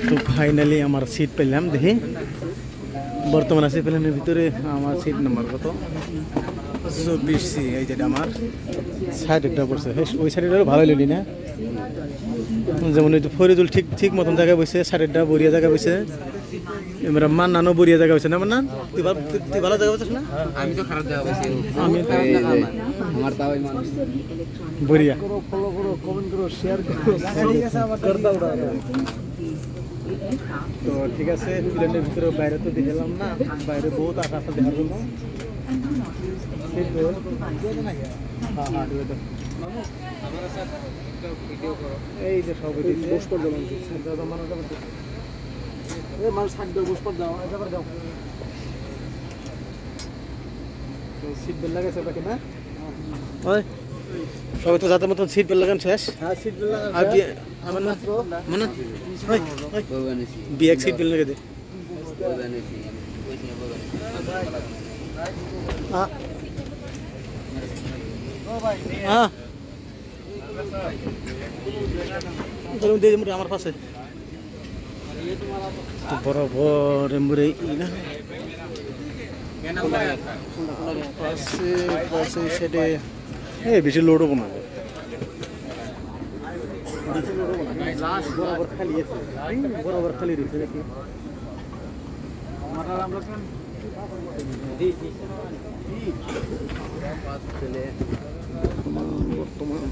তো ফাইনালি আমার সিট পেলাম, দেখি বর্তমান আছে প্লেনের ভিতরে। আমার সিট নাম্বার কত? 24C। এই যেটা আমার সাইডেরটা পড়ছে, ওই সাইডেরটা ভালো লিলি না, যেমন ওই ফরিদুল ঠিক ঠিক মতন জায়গায় বসে, সাইডেরটা বড়িয়া জায়গায় বসে, এবার মান্নানও বড়িয়া জায়গায় বসে না। মান্নান তুই ভালো জায়গা বসছিস না? আমি তো খারাপ জায়গা বসে, আমি আমার তাও মানুষ বড়িয়া। ফলো করো, কমেন্ট করো, শেয়ার করো। তো ঠিক আছে, প্লেনের ভিতরে বাইরে তো দেখলাম না, বাইরে বহুত আকাশ দেখার জন্য। এই যে সব সিট বেল্ট লাগাইছে বাকি না? সবাই তো যাতে মতন সিট বেল্ট লাগান শেষ। বিয়ে সিট বেল্ট লাগাই দে। আমার পাশে বরাবর এমবুরে না পাশে পাশে সেটে বেশি লোড হবো না, বরাবর খালি আছে, বরাবর খালি রয়েছে নাকি? বর্তমান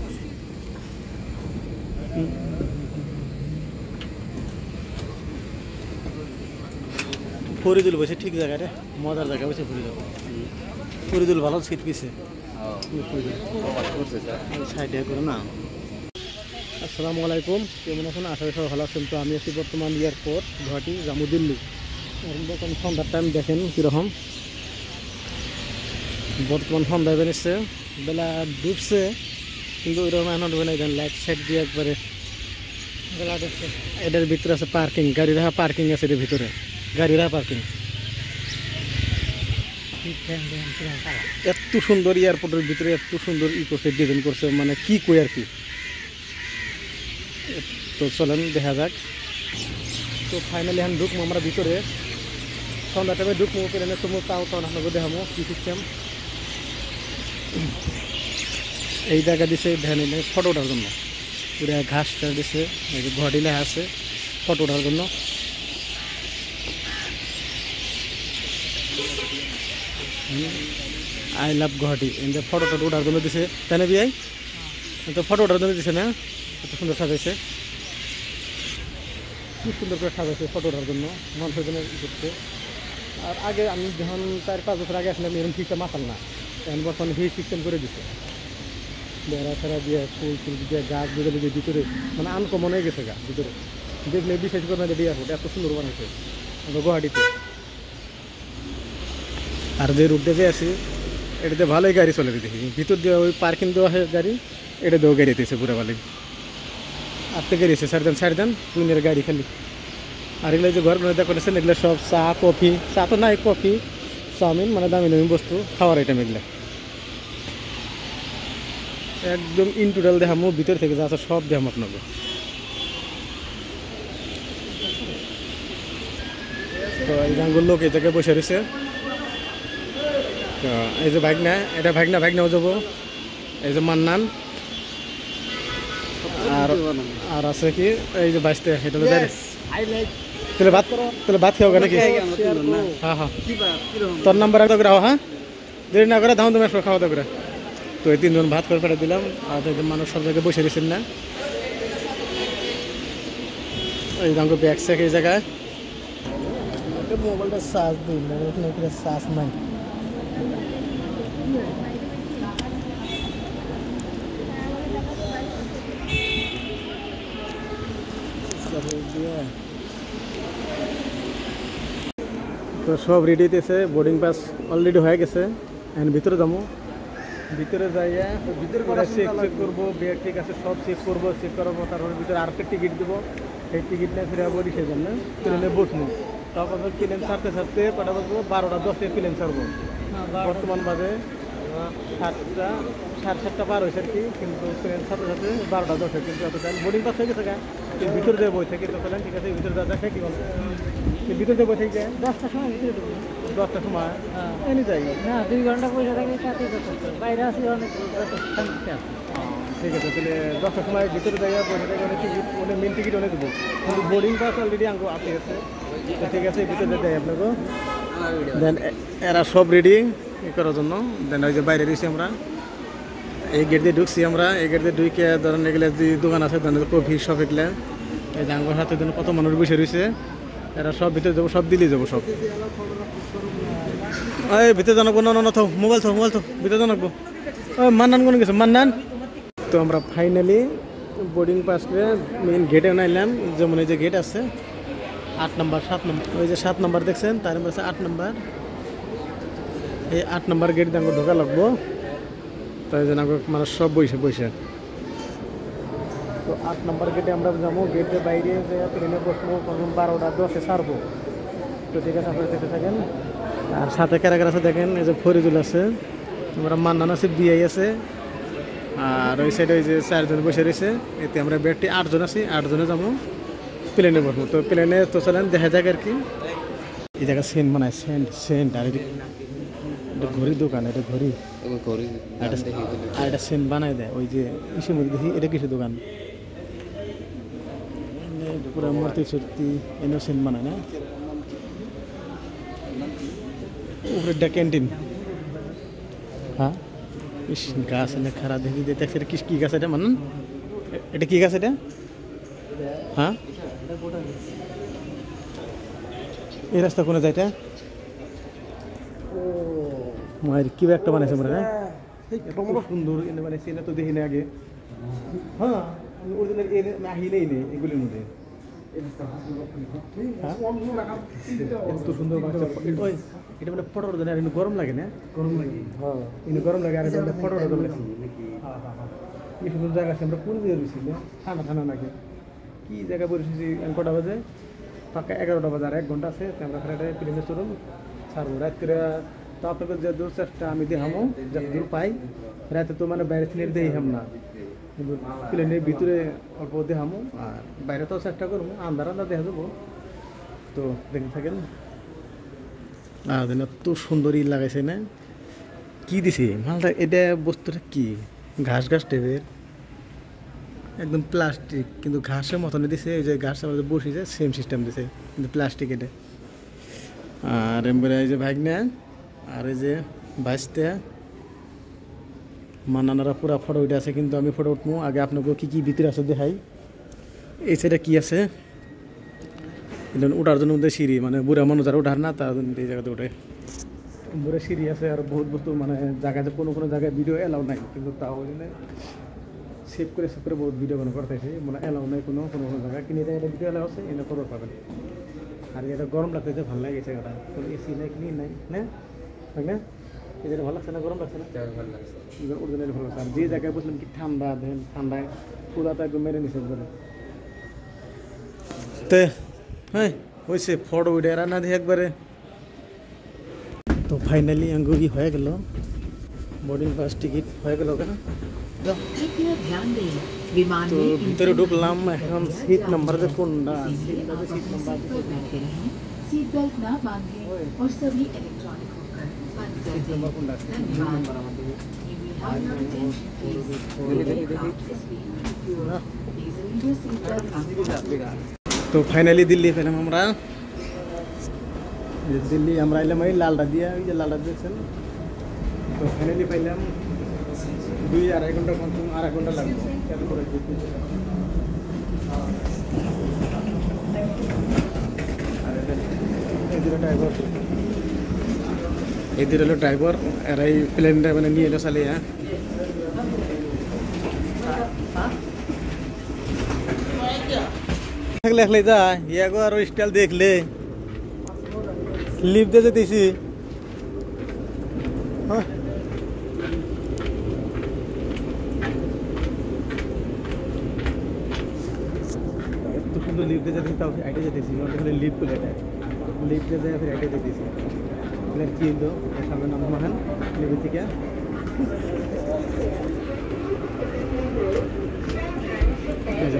ফরিদুল বসে ঠিক জায়গাটা, মজার জায়গা বসে ফরিদুল। ফরিদুল ভালো সিট পিছে সাইডে করে না। আসসালামু আলাইকুম, কেমন আছেন? আশা করি সবাই ভালো আছেন। তো আমি আছি বর্তমান এয়ারপোর্ট গুয়াহাটি, যাবো দিল্লি। এখন সন্ধ্যার টাইম দেখেন কীরকম, বর্তমান সন্ধ্যা বেরিয়েছে, বেলা ডুবছে কিন্তু ওইরকম এখন ডুবে না। লাইট সাইড দিয়ে একবারে এটার ভিতরে আছে পার্কিং, গাড়ি রাখা পার্কিং আছে এর ভিতরে, গাড়ি রাখা পার্কিং। এত সুন্দর এয়ারপোর্টের ভিতরে এত সুন্দর করছে, ডিজাইন করছে, মানে কি কই আর কি। তো চলেন দেখা যাক। তো ফাইনালি এখন ঢুকবো আমরা ভিতরে, সন্ধ্যা টাইমে ঢুকবো প্লেনে। তো তাও আপনাকে দেখাবো কি সিস্টেম। এই জায়গা দিছে ধ্যান ফটো ওঠার জন্য, পুরো ঘাসটা দিছে, গুয়াহাটি লেখা আছে ফটো ওঠার জন্য। আই লাভ গুয়াহাটি, ফটো টটো ওঠার জন্য দিছে, তাই না বিয়াই? তো ফটো ওঠার জন্য দিছে না, এত সুন্দর সাজাইছে, খুব সুন্দর করে সাজাইছে ফটো ওঠার জন্য, মানুষের জন্য করছে। আর আগে আমি যখন 4-5 বছর আগে আসলাম এরকম সিস্টেম আসল না, এখন বর্তমানে সেই সিস্টেম করে দিচ্ছে, বেড়া ফেরা দিয়ে ফুল ফুল দিয়ে গাছ বেঁধে বেঁধে ভিতরে, মানে আনকমন হয়ে গেছে গা ভিতরে, দেখলে বিশেষ করে না যে এয়ারপোর্ট এত সুন্দর বানাইছে গুয়াহাটিতে। আর যে রুটে যে আছি এটাতে ভালোই গাড়ি চলে দেখি, ভিতর দিয়ে ওই পার্কিং দেওয়া হয় গাড়ি, এটা দেওয়া গাড়ি দিয়েছে পুরো ভালোই। আটটা গাড়ি আছে, সাড়ে দেন দুনিয়ার গাড়ি খালি। আর এগুলো যে ঘরগুলো করেছেন এগুলো সব চা কফি, চা তো নাই, কফি চাউমিন, মানে দামি দামি বস্তু খাওয়ার আইটেম এগুলো একদম ইন টোটাল দেখামো, ভিতর থেকে যা আছে সব দেখাম আপনাকে। তো এই জাঙ্গুর লোক এই জায়গায় বসে রয়েছে। এই যে ভাগনা, এটা ভাগনাও যাবো, এই যে মান্নান, আর আছে কি এই যে বাইসতে, এটা তাহলে ভাত খাও নাকি? হ্যাঁ হ্যাঁ, তোর নাম্বার করে হ্যাঁ, দেরি না করে দাম তুমি খাওয়া দাওয়া করে। তো এই 3 জন ভাত করে ফেলে দিলাম। আর মানুষ সব জায়গায় বসে দিয়েছেন না, এই দাম ব্যাগ স্যাক এই জায়গায়। মোবাইলটা চার্জ দিই, মোবাইল চার্জ নাই। তো সব রেডি হইতেছে, বোর্ডিং পাস অলরেডি হয়ে গেছে। এখন ভিতরে যাবো, ভিতরে যাইয়া ভিতরে চেক করবো, ব্যাগ ঠিক আছে সব চেক করবো, চেক করাবো, তারপরে ভিতরে আরেকটা টিকিট দেবো, সেই টিকিট নিয়ে ফিরে যাবো সেই জন্য প্লেনে বসবো। তারপর প্লেন ছাড়তে ছাড়তে কটা বাজবো, 12টা 10 প্লেন ছাড়বো। বর্তমান বাজে 7টা 7:30 পার হয়েছে আর কি, কিন্তু প্লেন ছাড়তে ছাড়তে 12টা 10, কিন্তু এত টাইম বোর্ডিং পাস হয়ে গেছে। তো ভিতরে যে বই থেকে তো চলেন, ঠিক আছে ভিতরে যা দেখে কি বল ভিতরে যে বই থেকে 10টার সময় ভিতরে ঢুকবো। 10টার সময় এনে যাই। না 2 ঘন্টা পয়সা থাকে তাতেই করতে বাইরে আসি অনেক শান্তিতে আছে। ঠিক আছে তাহলে 10টার সময় ভিতরে যাই পয়সা থেকে অনেক টিকিট অনেক মেন টিকিট অনেক দেবো, কিন্তু বোর্ডিং পাস অলরেডি আঙ্গো আপনি আছে। তো ঠিক আছে ভিতরে যাই আপনাকে। দেন এরা সব রেডি করার জন্য। দেন ওই যে বাইরে রয়েছি আমরা, এই গেট দিয়ে ঢুকছি আমরা। এই গেট দিয়ে ঢুকে ধরেন এগুলো যে দোকান আছে ধরেন কফি সব এগুলো এই যে আঙ্গোর হাতে কত মানুষ বসে রয়েছে। এরা সব ভিতরে যাবো, সব দিল্লি যাবো সব। এই ভিতরে জানাবো না না থাও মোবাইল থাও ভিতরে জানাবো। মান্নান কোন গেছে মান্নান। তো আমরা ফাইনালি বোর্ডিং পাস করে মেইন গেটে নাইলাম। যেমন এই যে গেট আছে 8 নম্বর 7 নম্বর, ওই যে 7 নম্বর দেখছেন তার মধ্যে 8 নম্বর। এই 8 নম্বর গেট দিয়ে আমাকে ঢোকা লাগবো। তাই জন্য মানে সব বসে তো 8 নম্বর গেটে আমরা যাবো। গেটের বাইরে যে ট্রেনে বসবো 12টা 10-এ ছাড়বো। তো ঠিক আছে আপনারা দেখতে থাকেন। আর সাথে কারাগার আছে দেখেন, এই যে ফরিদুল আছে, আমরা মান্নান আছে, বিআই আছে, আর ওই সাইডে ওই যে 4 জন বসে রয়েছে। এতে আমরা বেডটি 8 জন আছি, 8 জনে যাবো প্লেনে বসবো। তো প্লেনে তো চলেন দেখা যাক আর কি। এই জায়গায় সেন্ট বানায়, সেন্ট আর এটা ঘড়ির দোকান, এটা ঘড়ি আর এটা সেন্ট বানায় দেয়। ওই যে কিসের মধ্যে দেখি এটা কিসের দোকান, পুরো মূর্তি সত্যি এনে সেন্ট বানায় না। উপরে ক্যান্টিন। হ্যাঁ ইস গাছ এনে খারাপ দেখি দেখছি। এটা কি গাছ এটা মানান, এটা কি গাছ এটা? হ্যাঁ এই রাস্তা কোনে যায় এটা? মায়ের কি একটা বানাইছে মনে হয় সুন্দর এনে বানাইছে, এটা তো দেখি না আগে। হ্যাঁ আহিলেই নেই এগুলির মধ্যে। এত সুন্দর এটা মানে ফটো দেন। আর গরম লাগে না? গরম লাগে, হ্যাঁ গরম লাগে। আর ফটো কি সুন্দর জায়গা আছে। আমরা কোন দিয়ে রয়েছি না, ঠান্ডা লাগে। কি জায়গা বসেছি কটা বাজে? ফাঁকা 11টা বাজে, আর 1 ঘন্টা আছে। আমরা প্লেনে চলুন ছাড়বো রাত্রে। তো আপনাদের যে দূর চেষ্টা আমি দেখামো যত দূর পাই। রাতে তো মানে বাইরে থেকে দেখাম না, কিন্তু প্লেনের ভিতরে অল্প দেখামো, আর বাইরে তো চেষ্টা করবো আন্দার দেখা যাবো। তো দেখতে থাকেন। আর এত সুন্দরই লাগাইছে না, কি দিছে মালটা? এটা বস্তুটা কি? ঘাস টাইপের, একদম প্লাস্টিক, কিন্তু ঘাসের মতনই দিছে। এই যে ঘাস আমাদের বসেছে সেম সিস্টেম দিছে, কিন্তু প্লাস্টিক এটা। আর এমবারে এই যে ভাগনা আর এই যে বাইসটা মানানারা পুরা ফটো উঠে আছে, কিন্তু আমি ফটো উঠবো আগে আপনাকে কি ভিতরে আছে দেখাই। এই সাইডে কি আছে ওঠার জন্য মধ্যে সিঁড়ি, মানে বুড়া মানুষ যারা ওঠার না তার জন্য এই জায়গাতে ওঠে। বুড়ে সিঁড়ি আছে আর বহুত বস্তু, মানে জায়গাতে কোনো জায়গায় ভিডিও এলাও নাই, কিন্তু তাও সেভ করে বহুত ভিডিও করতেছে। মানে এলাও নাই কোনো জায়গায়, কিন্তু এটা ভিডিও এলাও আছে, এটা খবর পাবেন। আর এটা গরম লাগতেছে, ভালো লাগে জায়গাটা। কোনো এসি নাই, কি নাই না, তাই না? এটা ভালো লাগছে না? গরম লাগছে না? ভালো লাগছে, অরিজিনালি ভালো লাগছে। আর যে জায়গায় বসলাম কি ঠান্ডা, দেখেন ঠান্ডায় পুরাটা একদম মেরে নিছে বলে। তো হ্যাঁ হয়েছে ফটো উঠে রান্না দিয়ে একবারে। তো ফাইনালি আঙ্গুরি হয়ে গেল, বোর্ডিং পাস টিকিট হয়ে গেল। কেন তো ভিতরে ঢুকলাম। এখন সিট নাম্বার কোনটা? সিট নাম্বার কোনটা? তো ফাইনালি দিল্লি পেলাম আমরা। দিল্লি আমরা এলাম এই লালটা দিয়া, ওই যে লালটা দিয়েছেন। তো ফাইনালি পাইলাম 2-2.5 ঘন্টা, কম 2.5 ঘন্টা লাগবে। এদের হলো ড্রাইভার, এরা এই প্লেনটা মানে নিয়ে এলো চালিয়ে। দেখলে যা ইয়াগো আরো স্টাইল দেখলে লিপ দিয়ে যেতেছি। এত সুন্দর লিপ দিয়ে যেতেছি, তাও আইটে যেতেছি। লিপ তুলে লিপ দিয়ে যায়, ফের আইটে যেতেছি। কি হলো সামনে নাম মহান লিপের থেকে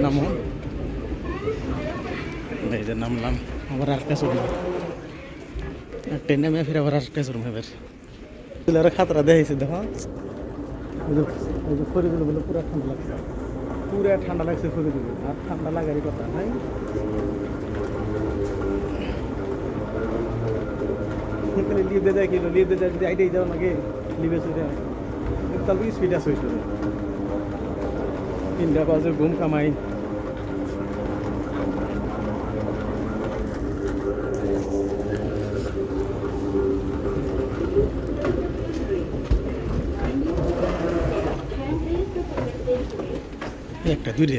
নাম এই যে নামলাম আবার আরেকটা চড়লাম ট্রেনে নেমে ফিরে আবার আরেকটা চড়ম এবার আর খাতরা দেখাইছে দেখো ওই যে ফরিগুলো বলে পুরা ঠান্ডা লাগছে পুরা ঠান্ডা লাগছে ফরিগুলো আর ঠান্ডা লাগারই কথা ভাই লিভ দিয়ে যায় কিলো লিভ দিয়ে যায় যদি আইডিয়াই যাও নাকি লিভে চলে তাহলে স্পিড আছে হয়েছিল তিনটা বাজে ঘুম কামাই একটা দূরে